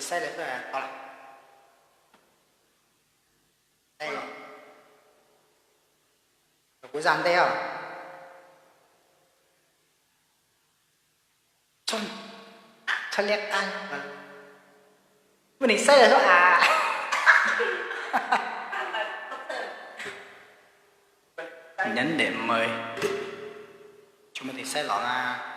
sai lệch rồi à? Đây của dàn tay không? Trông thật liệt anh mình sai rồi à? Nhấn điểm 10 chúng mình thì sai lọ à.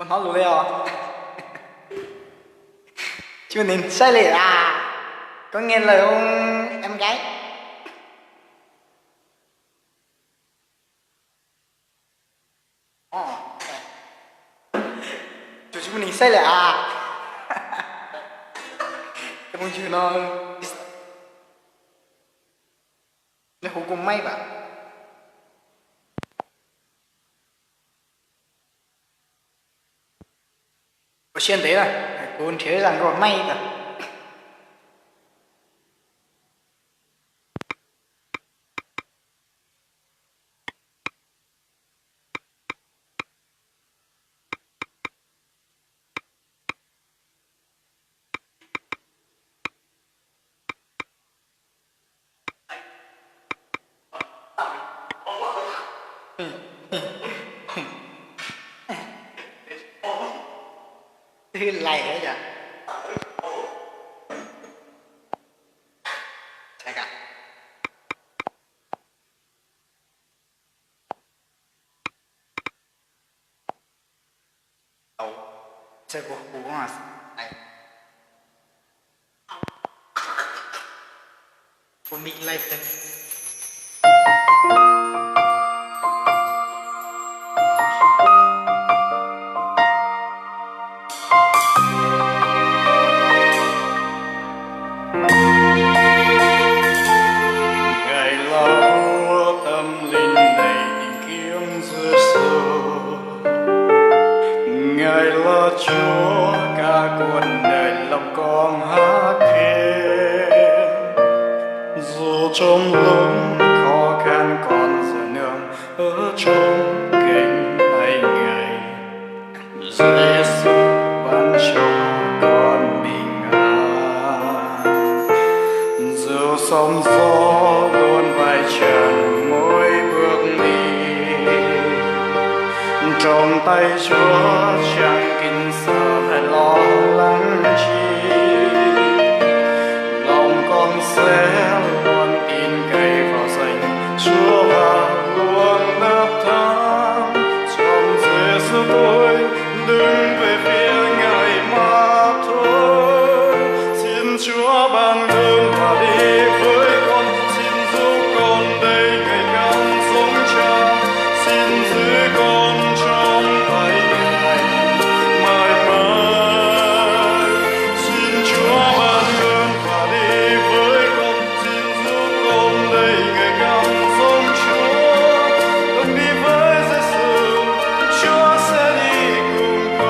Nó lùi leo chưa nên sai lệch à? Có nghe lời ông em gái chúng mình sai lệch à? Cái môn chữ nó hữu cùng may vậy. 我先得了，滚车上给我买一个。Lầy hết rồi. Sai cả. Đầu. Sai của cú mà. Này. Của mình lầy đây. Chúa cả cuộc đời lòng con hát khen, dù trong lúc khó khăn còn giờ nương ở trong cảnh hay ngày, Giêsu ban cho con biết. sóng gió luôn vai trần mỗi bước đi. Trong tay Chúa chẳng kinh sợ hay lo lắng chi, lòng con sẽ luôn tin cậy vào danh Chúa và luôn đáp thắng. Trong Giêsu tôi đứng về phía Ngài mà thôi. Xin Chúa ban ơn và đi với con, xin giúp con đây ngày càng sống cha, xin giữ con trong tay Ngài mãi mãi. Xin Chúa ban ơn và đi với con, xin giúp con đây ngày càng sống Chúa. Đồng đi với Giêsu, Chúa sẽ đi cùng con.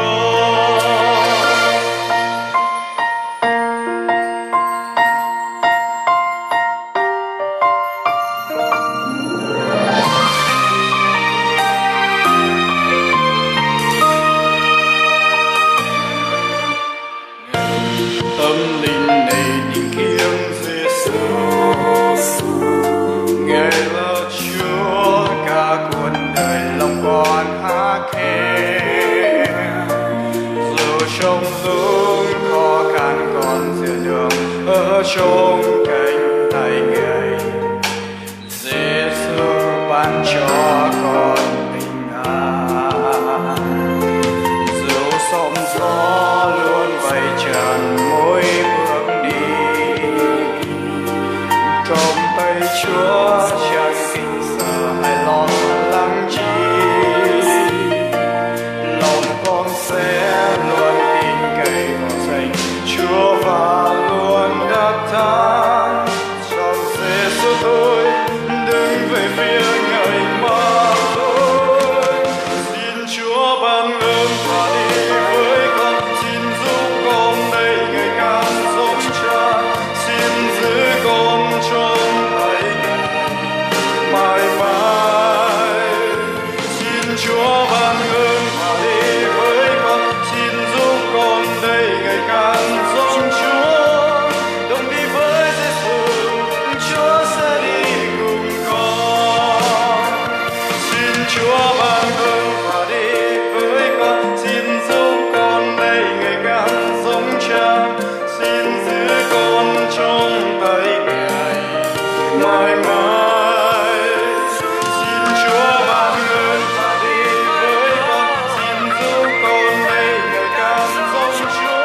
Tâm linh này tìm kiếm Giêsu, Ngài là Chúa cả cuộc đời lòng con hát khen. Dù trong lúc khó khăn con dìa đường ở trong cánh tay Ngài, Giêsu ban cho con bình an. Dù sóng gió luôn vây tràn mỗi bước đi, trong tay Chúa chẳng kinh sợ hay lo lắng chi. Lòng con sẽ luôn tin cậy vào danh Chúa và luôn đắc thắng. Trong Giêsu tôi đứng về phía Ngài mà thôi. Xin Chúa ban ơn và đi với con, xin giúp con đây ngày càng sống cha, xin giữ con trong tay Ngài mãi mãi. Xin Chúa ban ơn và đi với con, xin giúp con đây ngày càng giống Chúa. Đồng đi với Giêsu, Chúa sẽ đi cùng con. Xin Chúa ban ơn và đi với con, xin giúp con đây ngày càng giống cha, xin giữ con trong tay Ngài mãi mãi. Xin Chúa ban ơn và đi với con, xin giúp con đây ngày càng giống Chúa.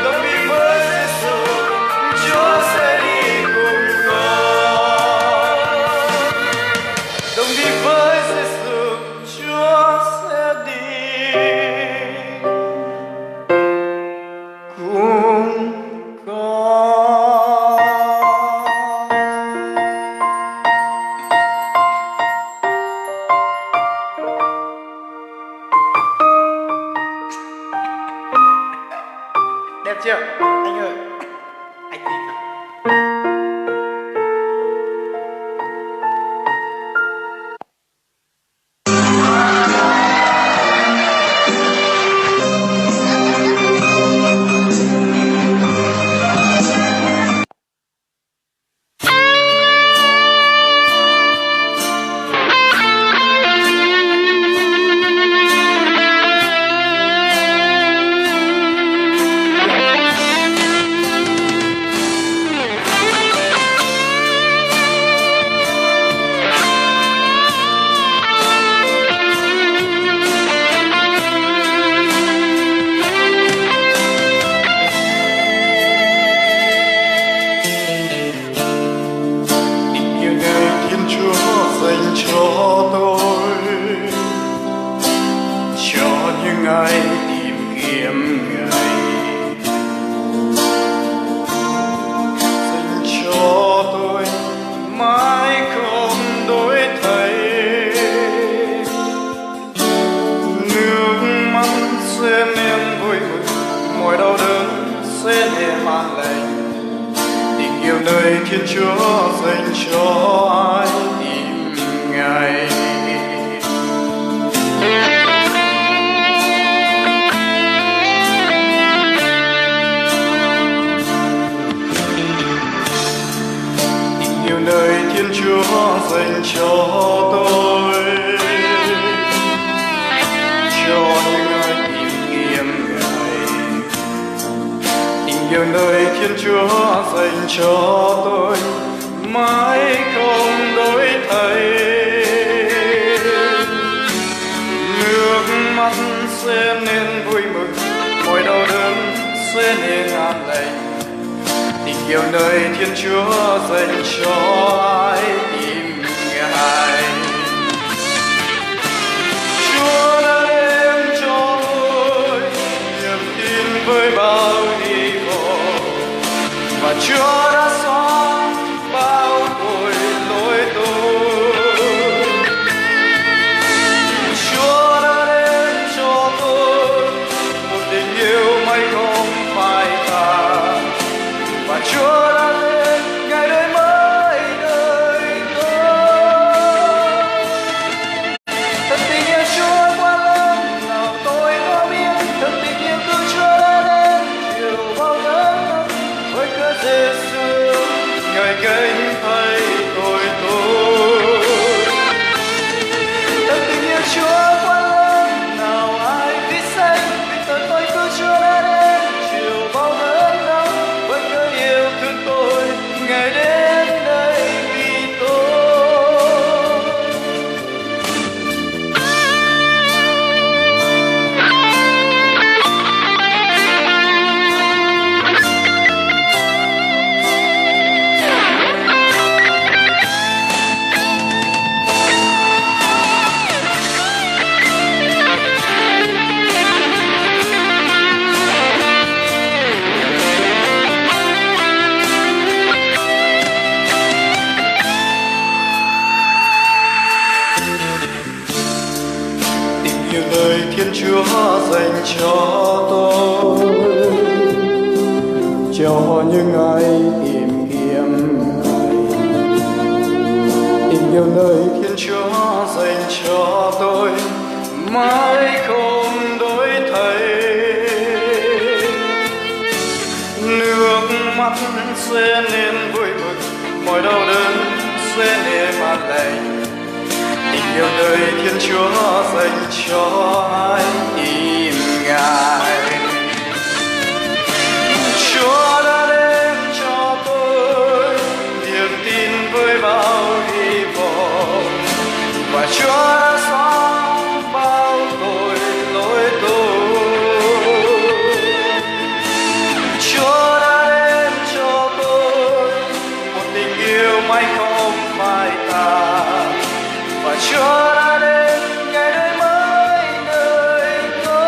Đồng đi với Giêsu, Chúa sẽ đi cùng con. Đồng đi với Giêsu, Chúa sẽ đi cùng con. Đẹp chưa anh ơi? Anh tin không? Ai tìm kiếm Ngài, dành cho tôi mãi không đổi thay. Nước mắt sẽ nếm vui vui, mọi đau đớn sẽ để an lành. Tình yêu nơi Thiên Chúa dành cho ai tìm Ngài. cho tôi, cho những ai tìm kiếm Ngài. Tình yêu nơi Thiên Chúa dành cho tôi mãi không đổi thay. Nước mắt sẽ nên vui mừng, mọi đau đớn sẽ nên an lành. Tình yêu nơi Thiên Chúa dành cho ai tìm Ngài. Chúa đã đem cho tôi niềm tin với bao hy vọng, và Chúa đã xóa bao tội lỗi tôi. Chúa đã đem cho tôi một tình yêu mãi không phai tàn, và Chúa đã đến ngày đời mới đời tôi. Thật tình yêu Chúa quá lớn, nào tôi có biết. Thật tình yêu của Chúa đã đến chiều bao đớn năm, với cớ Giêsu Ngài gánh thay tội tôi. Thật tình yêu Chúa quá lớn, nào ai biết sanh, vì tội tôi của Chúa đã đến chiều bao đớn năm, với cớ yêu thương tôi Ngài đến đây vì tôi. Tình yêu nơi Thiên Chúa dành cho tôi, cho những ai tìm kiếm Ngài. Tình yêu nơi Thiên Chúa dành cho tôi mãi không đổi thay. Nước mắt sẽ nên vui mừng, mọi đau đớn sẽ nên an lành. Tình yêu nơi Thiên Chúa dành cho ai tìm Ngài. Chúa đã đem cho tôi niềm tin với bao hy vọng, và Chúa đã xóa bao tội lỗi tôi. Chúa đã đem cho tôi một tình yêu mãi không phai tàn, và Chúa đã đến ngày đời mới đời tôi.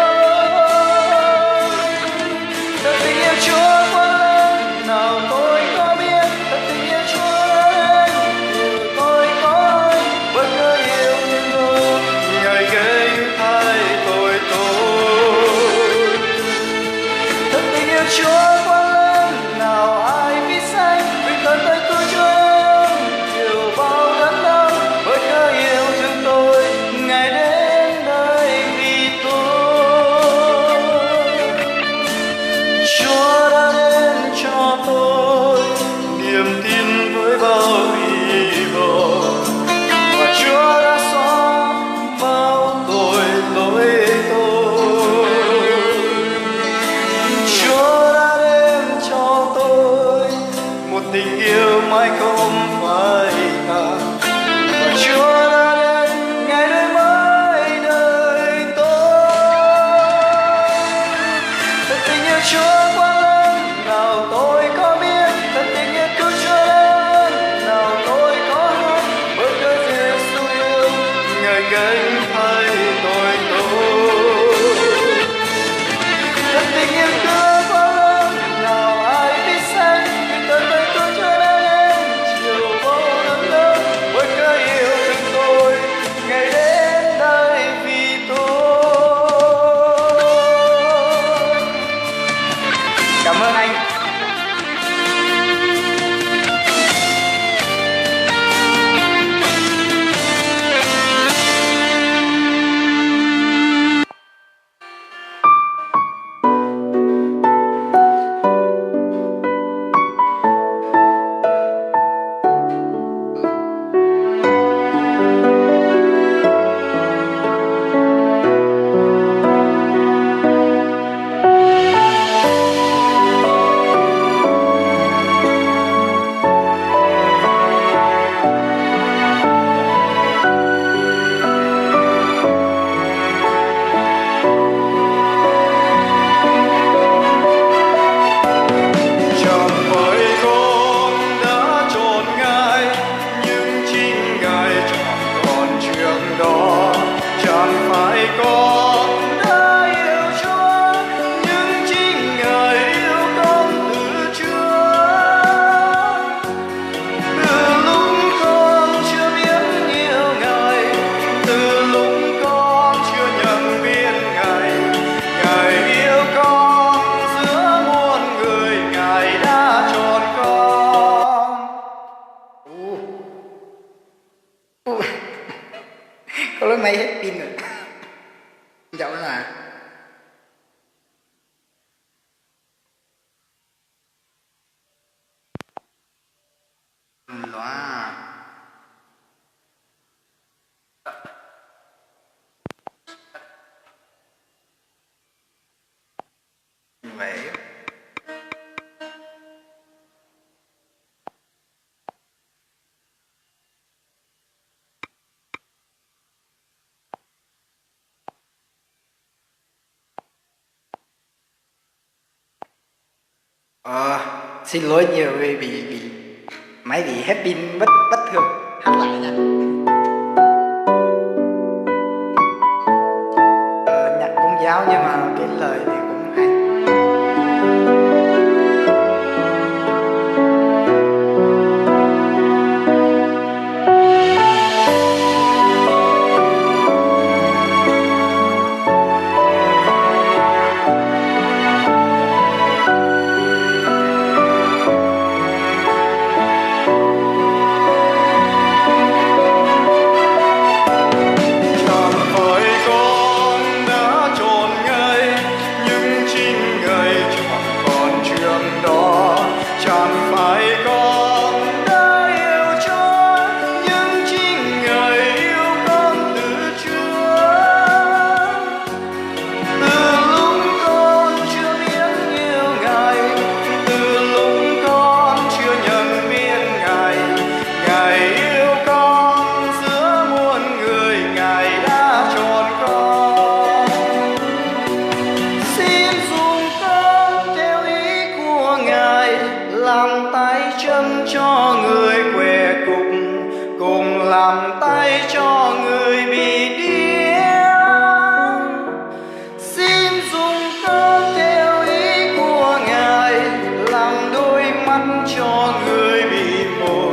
mà. Loa vậy. Xin lỗi nhiều vì máy bị hết pin bất thường. Hát lại nha. Nhạc Công giáo nhưng mà cái lời thì cũng hay. Làm tay cho người bị điên, xin dùng con theo ý của Ngài, làm đôi mắt cho người bị mù,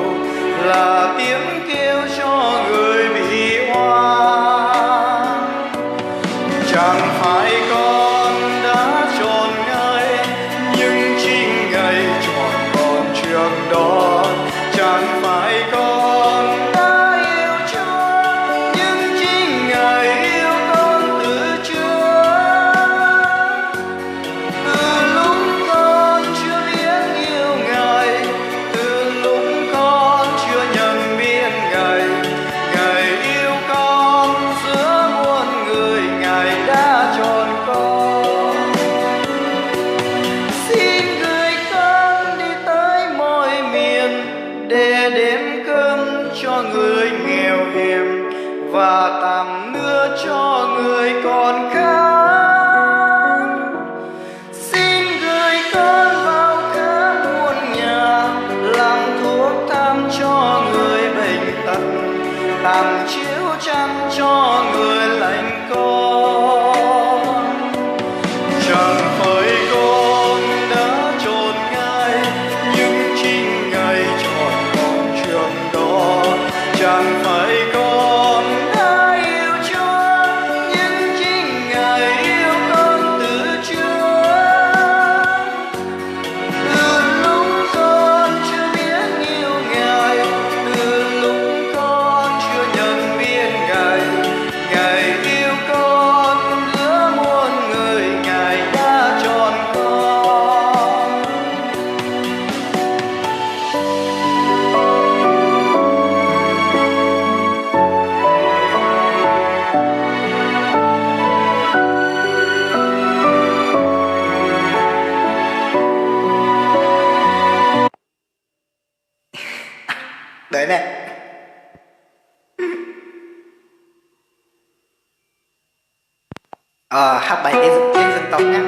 là tiếng kêu cho người bị oan. Chẳng phải con đã chọn Ngài, nhưng chính Ngài chọn con trước đó. Chẳng phải con người nghèo hèn và tạm nữa cho người còn khát. Xin gửi con vào khắp muôn nhà, làm thuốc thang cho người bệnh tật, làm chiếu chăn cho người lạnh con. Chẳng phải con đã chọn Ngài, nhưng chính Ngài chọn con trước đó. Chẳng phải con đã yêu Chúa, nhưng chính Ngài yêu con từ trước. Từ lúc con chưa biết yêu Ngài, từ lúc con chưa nhận biết Ngài, Ngài yêu con giữa muôn người, Ngài đã chọn con. Đấy này. Hát bài tiếng dân tộc nhá.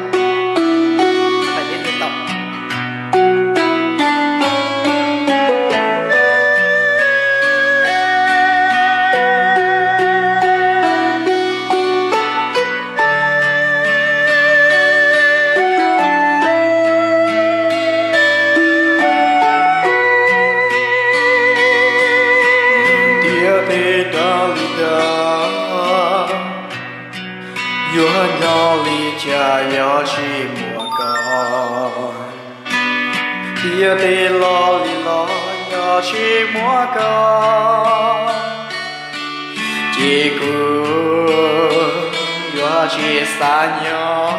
Bài tiếng dân tộc. Yo nhỏ li cha yo chi mua con, tia tê lo li lo yo chi mua con, chỉ cứ yo chỉ xa nhỏ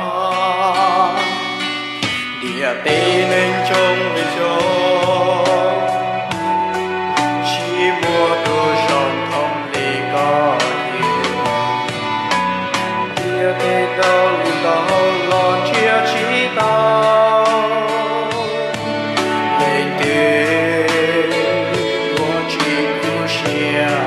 địa tê nên trông về chỗ chỉ mua đồ rộng không lì có nhiều địa tê đâu lì đâu lo chia chỉ tao lên tên của chỉ của xe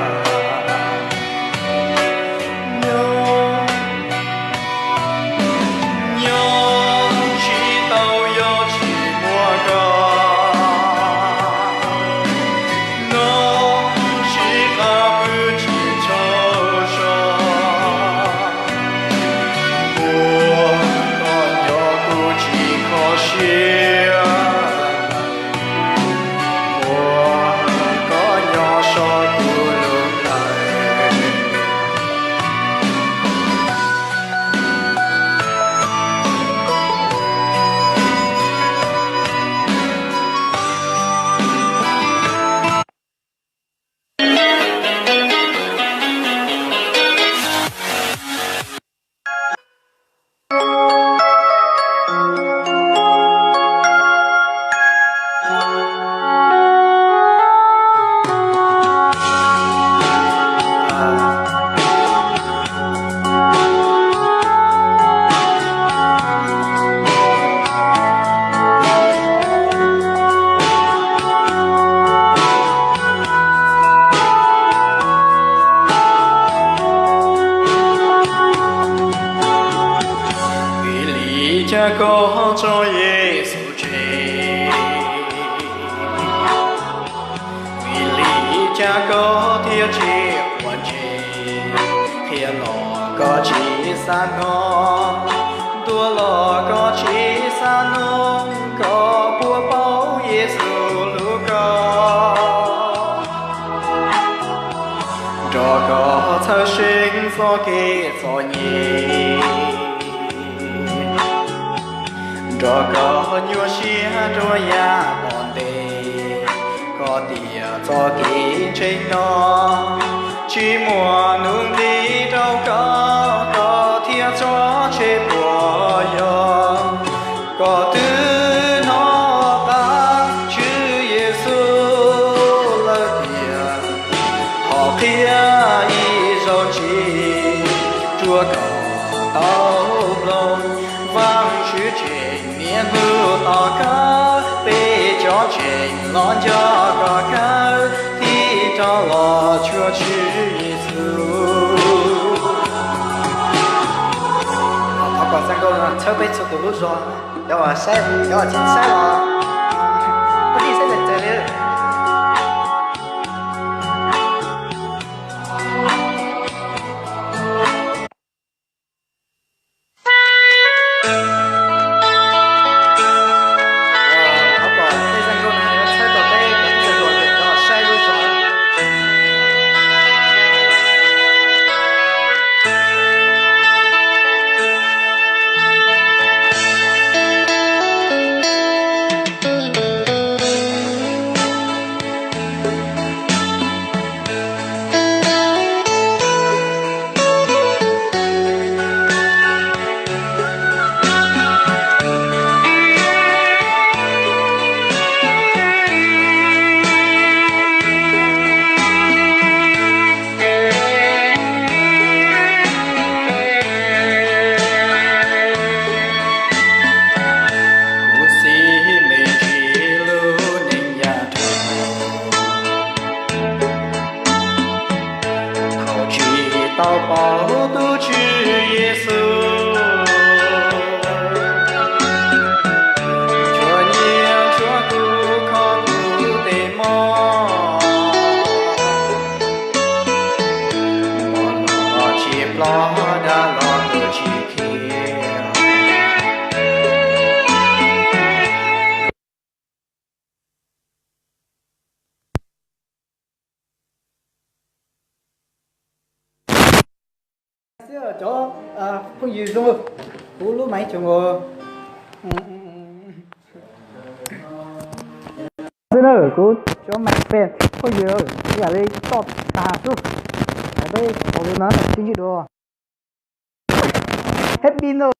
cha có cho Giêsu chết vì lý cha có thiết chế quan chế khi nó có chỉ san nó đua lò có chỉ san nó có bùa bao Giêsu lúc cho có thơ sinh so kê so nhẹ cho có nhua xia cho ya còn đề có địa cho kỹ trên nó chỉ mùa nung đi đâu có thiên cho chế của yo có thứ nó ta chữ Giêsu là địa họ kia y rồi chỉ chúa có tao lòng vang chữ trình miền mưa to cao bê cho trình lon cho có cao thì cho lo chúa chữ Giêsu họ còn sang câu là chơi bên số tủ lúc rồi đó là sai đó là chính xác là có gì sẽ được chơi nữa tao bảo tu chữ Giêsu cho nhiều cho tu khó tu tề mò nó chỉ lo đã lo tu chỉ kia chỗ không gì luôn cú lúa mấy chỗ ngồi thế nữa cú chỗ mặt phèn không gì rồi giờ đây top ta chút ở đây có cái nó là cái gì đó Hết pin rồi.